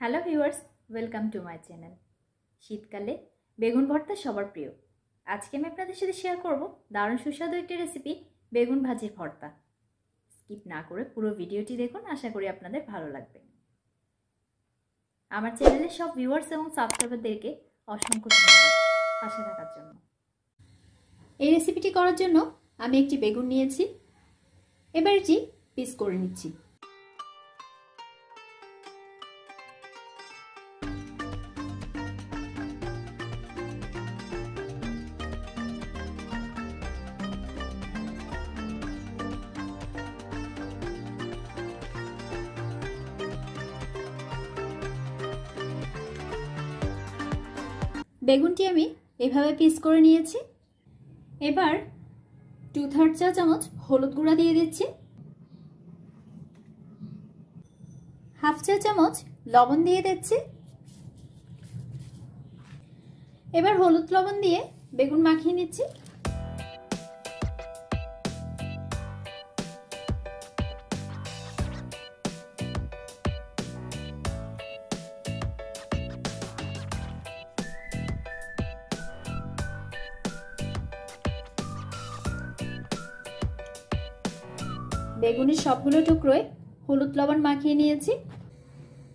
Hello viewers, welcome to my channel. শীতকালে বেগুন ভর্তা সবার প্রিয়। আজকে আমি আপনাদের সাথে শেয়ার করব দারুণ সুস্বাদু একটি রেসিপি, বেগুন ভাজির ভর্তা। স্কিপ না করে পুরো ভিডিওটি দেখুন, আশা করি আপনাদের ভালো লাগবে। আমার চ্যানেলের সব ভিউয়ার্স এবং সাবস্ক্রাইবারদেরকে অসংখ্য ধন্যবাদ পাশে থাকার জন্য। এই রেসিপিটি করার জন্য আমি একটি বেগুন নিয়েছি। এবার এটি পিস করে নিচ্ছি। বেগুনটি আমি এভাবে পিস করে নিয়েছি। এবার 2/3 চা চামচ হলুদ গুঁড়া দিয়ে দিচ্ছি, 1/2 চা চামচ লবণ দিয়ে দিচ্ছি। এবার হলুদ লবণ দিয়ে বেগুন মাখিয়ে নিচ্ছি। বেগুনের সবগুলো টুকরোয় হলুদ লবণ মাখিয়ে নিয়েছি।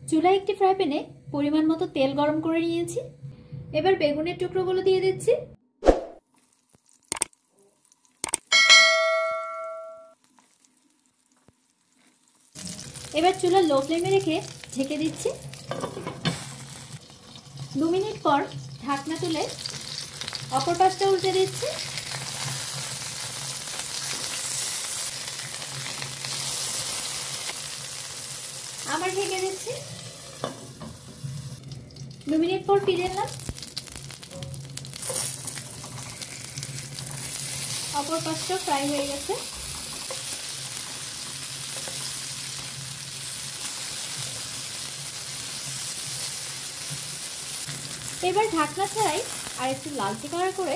চুলায় একটি ফ্রাই প্যানে পরিমাণ মতো তেল গরম করে নিয়েছি। এবার বেগুনের টুকরোগুলো দিয়ে দিচ্ছি। এবার চুলা লো ফ্লেমে রেখে ঢেকে দিচ্ছি। 2 মিনিট পর ঢাকনা তুলে অপর পাশটা উল্টে দিচ্ছি। আবার ঢেকে দিচ্ছি। 2 মিনিট পর ফিরে এলাম। অপর পাশটা ফ্রাই হয়ে গেছে। এবার ঢাকনা ছাড়াই আর একটু লালচে কালার করে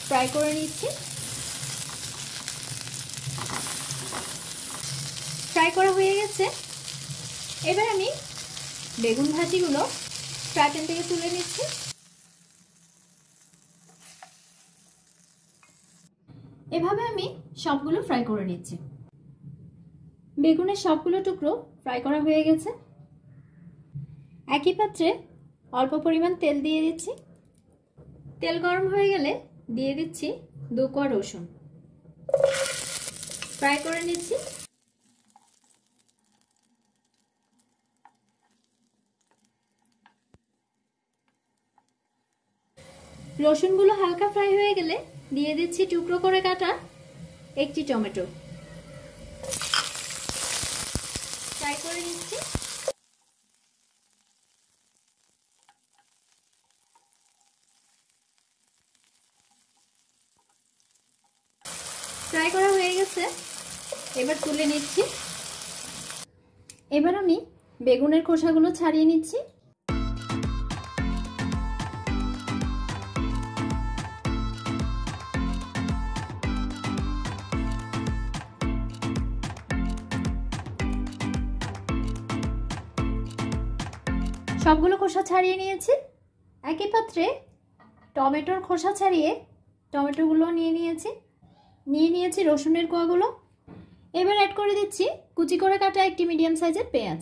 ফ্রাই করে নিচ্ছি। ফ্রাই করা হয়ে গেছে। এবার আমি বেগুন ভাজিগুলো ফ্রাই প্যান থেকে তুলে নিচ্ছি। এভাবে আমি সবগুলো ফ্রাই করে নিচ্ছি। বেগুনের সবগুলো টুকরো ফ্রাই করা হয়ে গেছে। একই পাত্রে অল্প পরিমাণ তেল দিয়ে দিচ্ছি। তেল গরম হয়ে গেলে দিয়ে দিচ্ছি 2 কোয়া রসুন। ফ্রাই করে নিচ্ছি। রসুনগুলো হালকা ফ্রাই হয়ে গেলে দিয়ে দিচ্ছি টুকরো করে কাটা একটি টমেটো। ফ্রাই করে নিচ্ছি। ফ্রাই করা হয়ে গেছে। এবার তুলে নিচ্ছি। এবার আমি বেগুনের খোসাগুলো ছাড়িয়ে নিচ্ছি। সবগুলো খোসা ছাড়িয়ে নিয়েছি। একই পাত্রে টমেটোর খোসা ছাড়িয়ে টমেটোগুলো নিয়ে নিয়েছি রসুনের কোয়াগুলো। এবার অ্যাড করে দিচ্ছি কুচি করে কাটা একটি মিডিয়াম সাইজের পেঁয়াজ।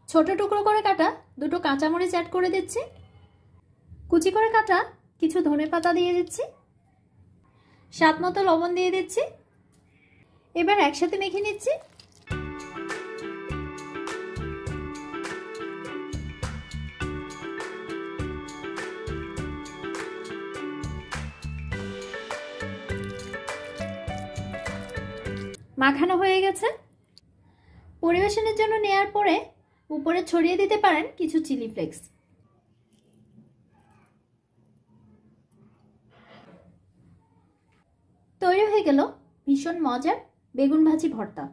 ছোট টুকরো করে কাটা 2টো কাঁচামরিচ অ্যাড করে দিচ্ছি। কুচি করে কাটা কিছু ধনেপাতা দিয়ে দিচ্ছি। স্বাদ মতো লবণ দিয়ে দিচ্ছি। এবার একসাথে মেখে নিচ্ছি। মাখানো হয়ে গেছে। পরিবেশনের জন্য নেয়ার পরে উপরে ছড়িয়ে দিতে পারেন কিছু চিলি ফ্লেক্স। তৈরি হয়ে গেল ভীষণ মজার বেগুন ভাজি ভর্তা।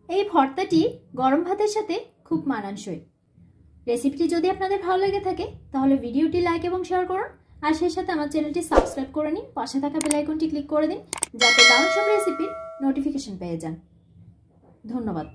এই ভর্তাটি গরম ভাতের সাথে খুব মানানসই। রেসিপিটি যদি আপনাদের ভালো লেগে থাকে তাহলে ভিডিওটি লাইক এবং শেয়ার করুন, আর সেই সাথে আমার চ্যানেলটি সাবস্ক্রাইব করে নিন। পাশে থাকা বেল আইকনটি ক্লিক করে দিন যাতে দারুণ সব রেসিপির নোটিফিকেশন পেয়ে যান। ধন্যবাদ।